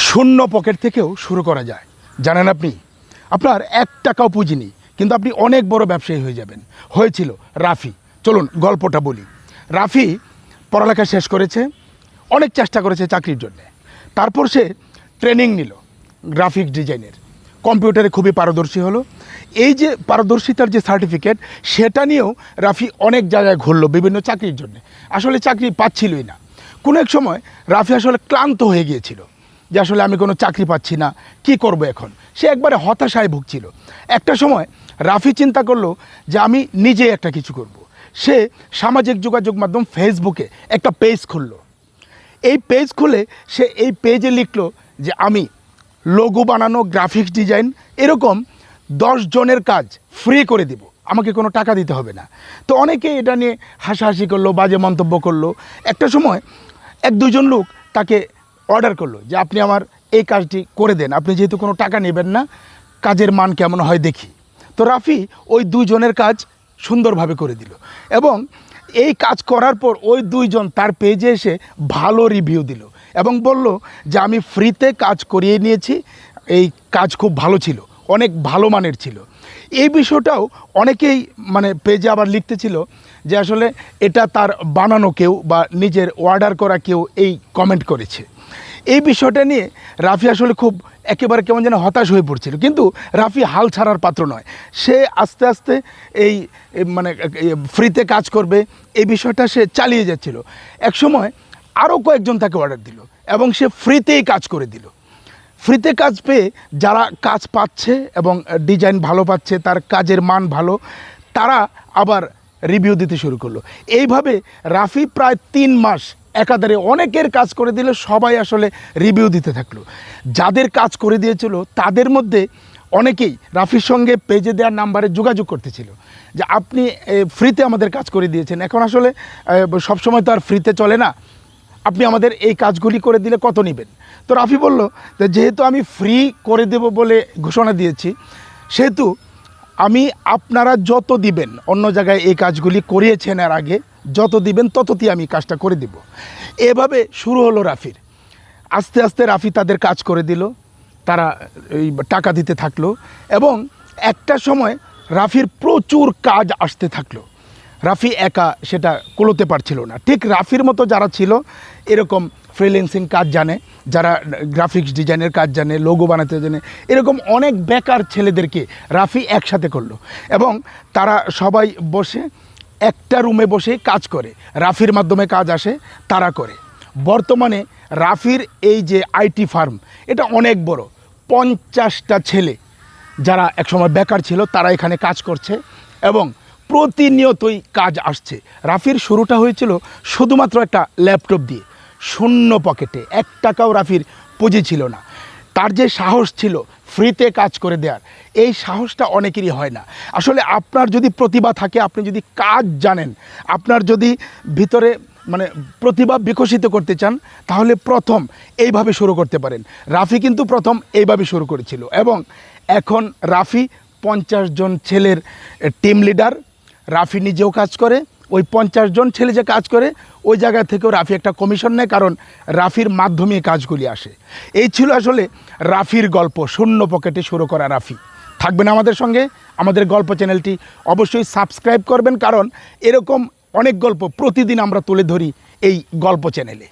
শূন্য পকেট থেকেও শুরু করা যায়, জানেন আপনি? আপনার 1 টাকাও পুঁজি নেই, কিন্তু আপনি অনেক বড় ব্যবসায়ী হয়ে যাবেন। হয়েছিল রাফি। চলুন গল্পটা বলি। রাফি পড়ালেখা শেষ করেছে, অনেক চেষ্টা করেছে চাকরির জন্যে। তারপর সে ট্রেনিং নিল গ্রাফিক ডিজাইনের, কম্পিউটারে খুবই পারদর্শী হলো। এই যে পারদর্শিতার যে সার্টিফিকেট, সেটা নিয়েও রাফি অনেক জায়গায় ঘুরলো বিভিন্ন চাকরির জন্য। আসলে চাকরি পাচ্ছিলই না। কোনো এক সময় রাফি আসলে ক্লান্ত হয়ে গিয়েছিল যে আসলে আমি কোনো চাকরি পাচ্ছি না, কি করব এখন। সে একবারে হতাশায় ভুগছিল। একটা সময় রাফি চিন্তা করলো যে আমি নিজে একটা কিছু করব। সে সামাজিক যোগাযোগ মাধ্যম ফেসবুকে একটা পেজ খুললো। এই পেজ খুলে সে এই পেজে লিখলো যে আমি লোগো বানানো, গ্রাফিক্স ডিজাইন, এরকম 10 জনের কাজ ফ্রি করে দিব, আমাকে কোনো টাকা দিতে হবে না। তো অনেকে এটা নিয়ে হাসাহাসি করলো, বাজে মন্তব্য করলো। একটা সময় 1-2 জন লোক তাকে অর্ডার করলো যে আপনি আমার এই কাজটি করে দেন, আপনি যেহেতু কোনো টাকা নেবেন না, কাজের মান কেমন হয় দেখি। তো রাফি ওই 2 জনের কাজ সুন্দরভাবে করে দিল, এবং এই কাজ করার পর ওই 2 জন তার পেজে এসে ভালো রিভিউ দিল এবং বলল যে আমি ফ্রিতে কাজ করিয়ে নিয়েছি, এই কাজ খুব ভালো ছিল, অনেক ভালো মানের ছিল। এই বিষয়টাও অনেকেই পেজে আবার লিখতেছিল যে আসলে এটা তার বানানো কেউ বা নিজের অর্ডার করা কেউ এই কমেন্ট করেছে। এই বিষয়টা নিয়ে রাফি আসলে খুব একেবারে কেমন যেন হতাশ হয়ে পড়ছিল। কিন্তু রাফি হাল ছাড়ার পাত্র নয়। সে আস্তে আস্তে এই ফ্রিতে কাজ করবে এই বিষয়টা সে চালিয়ে যাচ্ছিল। একসময় আরও কয়েকজন তাকে অর্ডার দিল এবং সে ফ্রিতেই কাজ করে দিল। ফ্রিতে কাজ পেয়ে যারা কাজ পাচ্ছে এবং ডিজাইন ভালো পাচ্ছে, তার কাজের মান ভালো, তারা আবার রিভিউ দিতে শুরু করলো। এইভাবে রাফি প্রায় 3 মাস একাধারে অনেকের কাজ করে দিল, সবাই আসলে রিভিউ দিতে থাকলো। যাদের কাজ করে দিয়েছিল তাদের মধ্যে অনেকেই রাফির সঙ্গে পেজে দেওয়ার নাম্বারে যোগাযোগ করতেছিল যে আপনি ফ্রিতে আমাদের কাজ করে দিয়েছেন, এখন আসলে সবসময় তো আর ফ্রিতে চলে না, আপনি আমাদের এই কাজগুলি করে দিলে কত নেবেন। তো রাফি বলল যে যেহেতু আমি ফ্রি করে দেব বলে ঘোষণা দিয়েছি, সেহেতু আমি আপনারা যত দিবেন, অন্য জায়গায় এই কাজগুলি করিয়েছেন এর আগে, যত দিবেন ততই আমি কাজটা করে দেব। এভাবে শুরু হলো রাফির। আস্তে আস্তে রাফি তাদের কাজ করে দিল, তারা এই টাকা দিতে থাকলো, এবং একটা সময় রাফির প্রচুর কাজ আসতে থাকলো। রাফি একা সেটা কুলোতে পারছিল না। ঠিক রাফির মতো যারা ছিল, এরকম ফ্রিল্যান্সিং কাজ জানে, যারা গ্রাফিক্স ডিজাইনের কাজ জানে, লোগো বানাতে জানে, এরকম অনেক বেকার ছেলেদেরকে রাফি একসাথে করলো, এবং তারা সবাই বসে একটা রুমে বসে কাজ করে। রাফির মাধ্যমে কাজ আসে, তারা করে। বর্তমানে রাফির এই যে আইটি ফার্ম, এটা অনেক বড়। 50টা ছেলে যারা একসময় বেকার ছিল, তারা এখানে কাজ করছে এবং প্রতিনিয়তই কাজ আসছে। রাফির শুরুটা হয়েছিল শুধুমাত্র একটা ল্যাপটপ দিয়ে, শূন্য পকেটে। 1 টাকাও রাফির পুঁজি ছিল না। তার যে সাহস ছিল ফ্রিতে কাজ করে দেওয়ার, এই সাহসটা অনেকেরই হয় না। আসলে আপনার যদি প্রতিভা থাকে, আপনি যদি কাজ জানেন, আপনার যদি ভিতরে প্রতিভা বিকশিত করতে চান, তাহলে প্রথম এইভাবে শুরু করতে পারেন। রাফি কিন্তু প্রথম এইভাবে শুরু করেছিল, এবং এখন রাফি 50 জন ছেলের টিম লিডার। রাফি নিজেও কাজ করে, ওই 50 জন ছেলে যে কাজ করে ওই জায়গা থেকেও রাফি একটা কমিশন নেয়, কারণ রাফির মাধ্যমে কাজগুলি আসে। এই ছিল আসলে রাফির গল্প, শূন্য পকেটে শুরু করা রাফি। থাকবেন আমাদের সঙ্গে, আমাদের গল্প চ্যানেলটি অবশ্যই সাবস্ক্রাইব করবেন, কারণ এরকম অনেক গল্প প্রতিদিন আমরা তুলে ধরি এই গল্প চ্যানেলে।